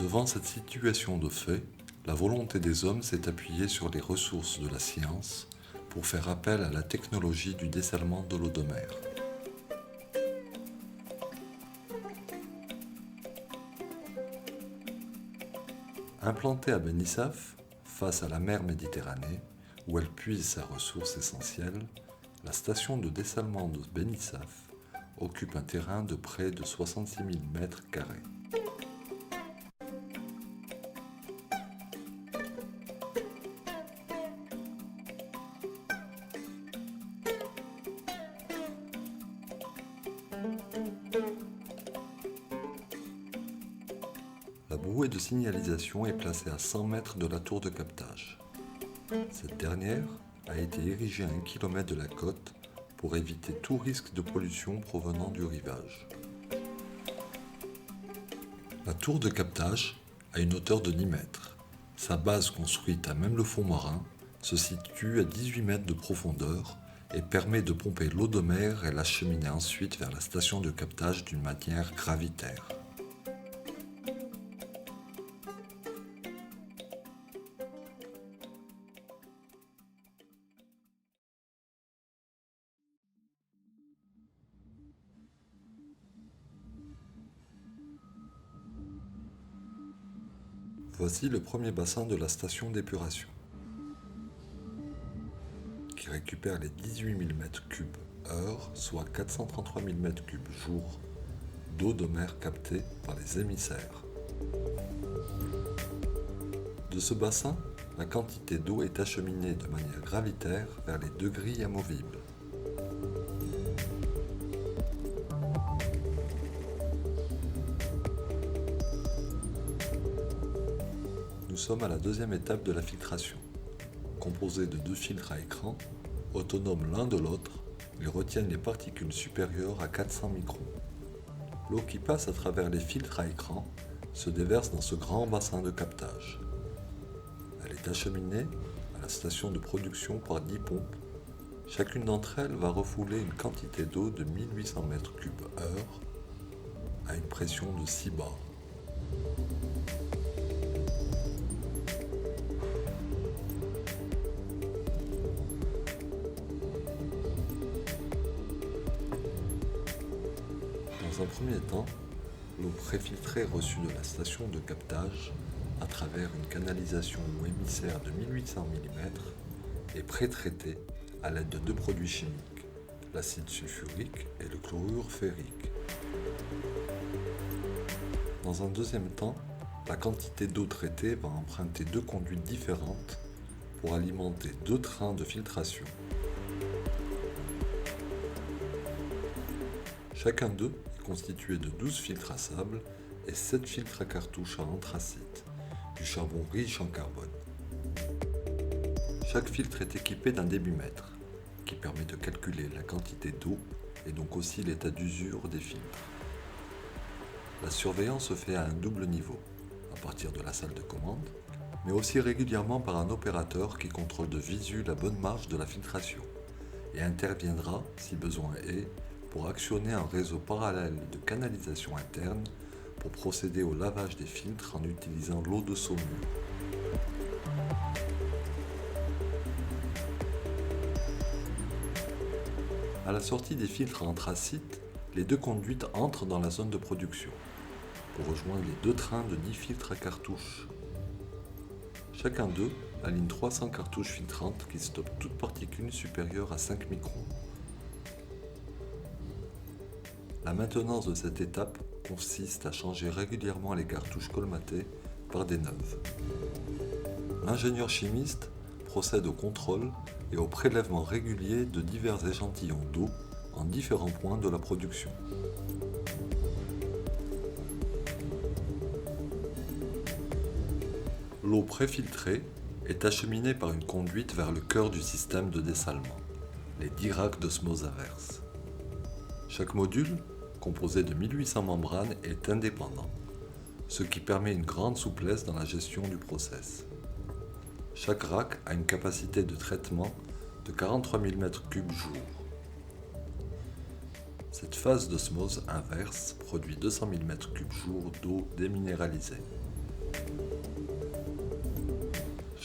Devant cette situation de fait, la volonté des hommes s'est appuyée sur les ressources de la science pour faire appel à la technologie du dessalement de l'eau de mer. Implantée à Benissaf, face à la mer Méditerranée, où elle puise sa ressource essentielle, la station de dessalement de Benissaf occupe un terrain de près de 66 000 m². La bouée de signalisation est placée à 100 mètres de la tour de captage. Cette dernière a été érigée à 1 km de la côte pour éviter tout risque de pollution provenant du rivage. La tour de captage a une hauteur de 10 mètres. Sa base, construite à même le fond marin, se situe à 18 mètres de profondeur et permet de pomper l'eau de mer et l'acheminer ensuite vers la station de captage d'une manière gravitaire. Voici le premier bassin de la station d'épuration, qui récupère les 18 000 m³/h, soit 433 000 m³ jour, d'eau de mer captée par les émissaires. De ce bassin, la quantité d'eau est acheminée de manière gravitaire vers les deux grilles amovibles. Nous sommes à la deuxième étape de la filtration. Composés de deux filtres à écran, autonomes l'un de l'autre, ils retiennent les particules supérieures à 400 microns. L'eau qui passe à travers les filtres à écran se déverse dans ce grand bassin de captage. Elle est acheminée à la station de production par 10 pompes. Chacune d'entre elles va refouler une quantité d'eau de 1800 m³/h à une pression de 6 bars. Dans un premier temps, l'eau préfiltrée reçue de la station de captage à travers une canalisation ou émissaire de 1800 mm est pré-traitée à l'aide de deux produits chimiques, l'acide sulfurique et le chlorure ferrique. Dans un deuxième temps, la quantité d'eau traitée va emprunter deux conduites différentes pour alimenter deux trains de filtration. Chacun d'eux est constitué de 12 filtres à sable et 7 filtres à cartouches à anthracite, du charbon riche en carbone. Chaque filtre est équipé d'un débitmètre, qui permet de calculer la quantité d'eau et donc aussi l'état d'usure des filtres. La surveillance se fait à un double niveau, à partir de la salle de commande, mais aussi régulièrement par un opérateur qui contrôle de visu la bonne marche de la filtration et interviendra, si besoin est, pour actionner un réseau parallèle de canalisation interne pour procéder au lavage des filtres en utilisant l'eau de saumure. À la sortie des filtres à anthracite, les deux conduites entrent dans la zone de production pour rejoindre les deux trains de 10 filtres à cartouches. Chacun d'eux aligne 300 cartouches filtrantes qui stoppent toute particule supérieure à 5 microns. La maintenance de cette étape consiste à changer régulièrement les cartouches colmatées par des neuves. L'ingénieur chimiste procède au contrôle et au prélèvement régulier de divers échantillons d'eau en différents points de la production. L'eau préfiltrée est acheminée par une conduite vers le cœur du système de dessalement, les 10 racks d'osmose inverse. Chaque module, composé de 1800 membranes, est indépendant, ce qui permet une grande souplesse dans la gestion du process. Chaque rack a une capacité de traitement de 43 000 m³ jour. Cette phase d'osmose inverse produit 200 000 m³ jour d'eau déminéralisée.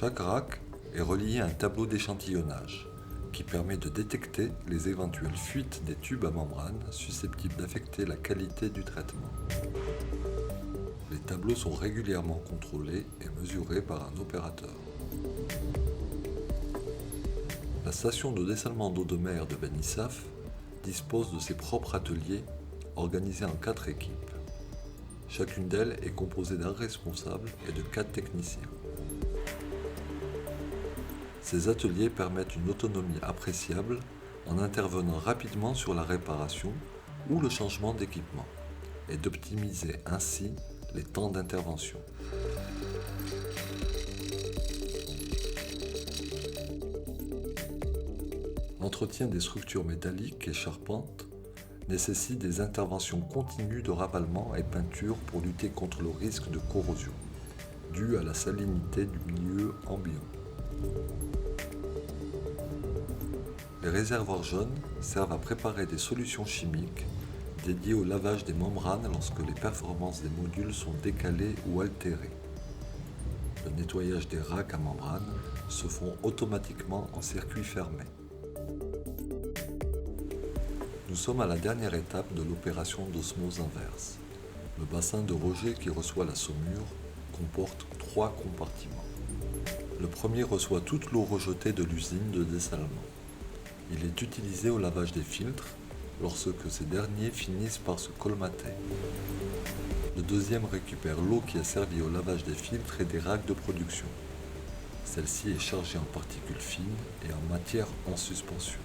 Chaque rack est relié à un tableau d'échantillonnage qui permet de détecter les éventuelles fuites des tubes à membrane susceptibles d'affecter la qualité du traitement. Les tableaux sont régulièrement contrôlés et mesurés par un opérateur. La station de dessalement d'eau de mer de Benissaf dispose de ses propres ateliers organisés en 4 équipes. Chacune d'elles est composée d'un responsable et de 4 techniciens. Ces ateliers permettent une autonomie appréciable en intervenant rapidement sur la réparation ou le changement d'équipement et d'optimiser ainsi les temps d'intervention. L'entretien des structures métalliques et charpentes nécessite des interventions continues de ravalement et peinture pour lutter contre le risque de corrosion, dû à la salinité du milieu ambiant. Les réservoirs jaunes servent à préparer des solutions chimiques dédiées au lavage des membranes lorsque les performances des modules sont décalées ou altérées. Le nettoyage des racks à membrane se font automatiquement en circuit fermé. Nous sommes à la dernière étape de l'opération d'osmose inverse. Le bassin de rejet qui reçoit la saumure comporte 3 compartiments. Le premier reçoit toute l'eau rejetée de l'usine de dessalement. Il est utilisé au lavage des filtres lorsque ces derniers finissent par se colmater. Le deuxième récupère l'eau qui a servi au lavage des filtres et des racks de production. Celle-ci est chargée en particules fines et en matière en suspension.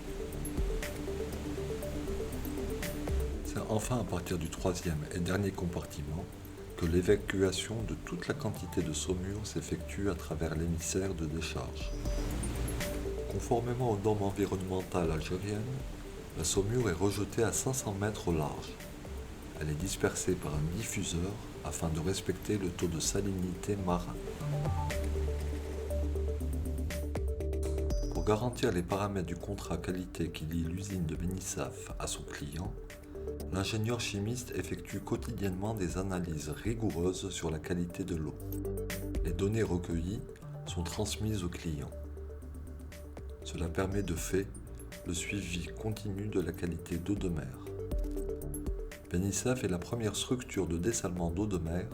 C'est enfin à partir du troisième et dernier compartiment que l'évacuation de toute la quantité de saumure s'effectue à travers l'émissaire de décharge. Conformément aux normes environnementales algériennes, la saumure est rejetée à 500 mètres au large. Elle est dispersée par un diffuseur afin de respecter le taux de salinité marin. Pour garantir les paramètres du contrat qualité qui lie l'usine de Benissaf à son client, l'ingénieur chimiste effectue quotidiennement des analyses rigoureuses sur la qualité de l'eau. Les données recueillies sont transmises au client. Cela permet de fait le suivi continu de la qualité d'eau de mer. Benissaf est la première structure de dessalement d'eau de mer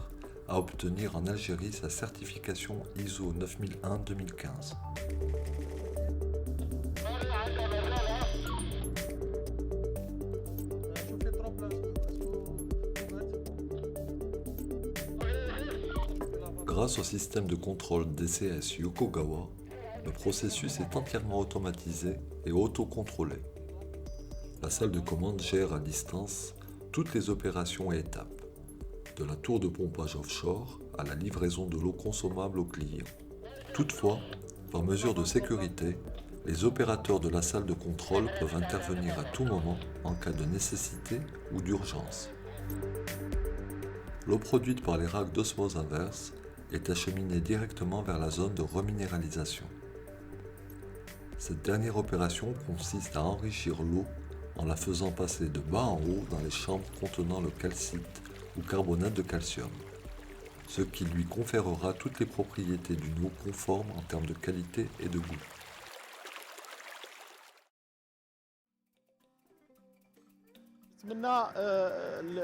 à obtenir en Algérie sa certification ISO 9001-2015. Grâce au système de contrôle DCS Yokogawa, le processus est entièrement automatisé et autocontrôlé. La salle de commande gère à distance toutes les opérations et étapes, de la tour de pompage offshore à la livraison de l'eau consommable aux clients. Toutefois, par mesure de sécurité, les opérateurs de la salle de contrôle peuvent intervenir à tout moment en cas de nécessité ou d'urgence. L'eau produite par les racks d'osmose inverse est acheminée directement vers la zone de reminéralisation. Cette dernière opération consiste à enrichir l'eau en la faisant passer de bas en haut dans les chambres contenant le calcite ou carbonate de calcium, ce qui lui conférera toutes les propriétés d'une eau conforme en termes de qualité et de goût. نتمنى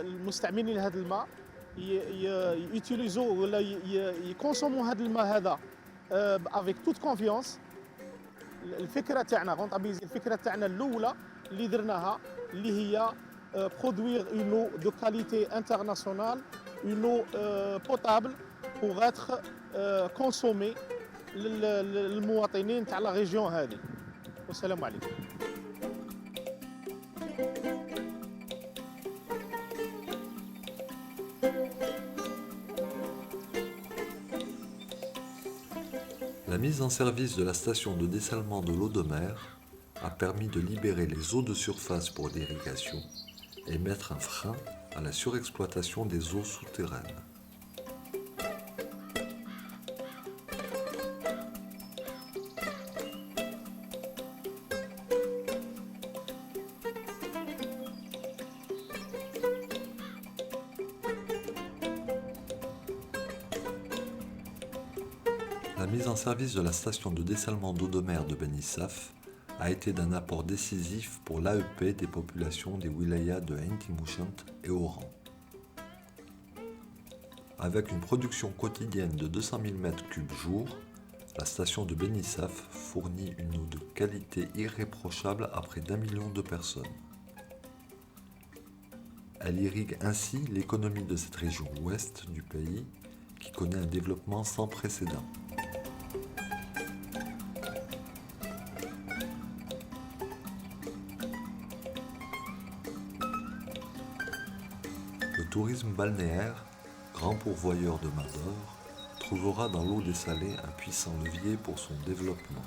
المستعملين لهذا الماء يوتيليزو ولا يكونسومو هذا الماء هذا افيك توت كونفيونس. الفكره تاعنا غونطابيزي الفكره تاعنا الاولى اللي درناها اللي هي برودوير اون او دو كاليتي انترناسيونال اون او بوتابل بوغ اتر كونسومي للمواطنين تاع لا ريجيون هذه. والسلام عليكم. La mise en service de la station de dessalement de l'eau de mer a permis de libérer les eaux de surface pour l'irrigation et mettre un frein à la surexploitation des eaux souterraines. La mise en service de la station de dessalement d'eau de mer de Ben Issaf a été d'un apport décisif pour l'AEP des populations des wilayas de Ain Timouchent et Oran. Avec une production quotidienne de 200 000 m3 jour, la station de Ben Issaf fournit une eau de qualité irréprochable à près d'1 million de personnes. Elle irrigue ainsi l'économie de cette région ouest du pays qui connaît un développement sans précédent. Le tourisme balnéaire, grand pourvoyeur de main-d'œuvre, trouvera dans l'eau dessalée un puissant levier pour son développement.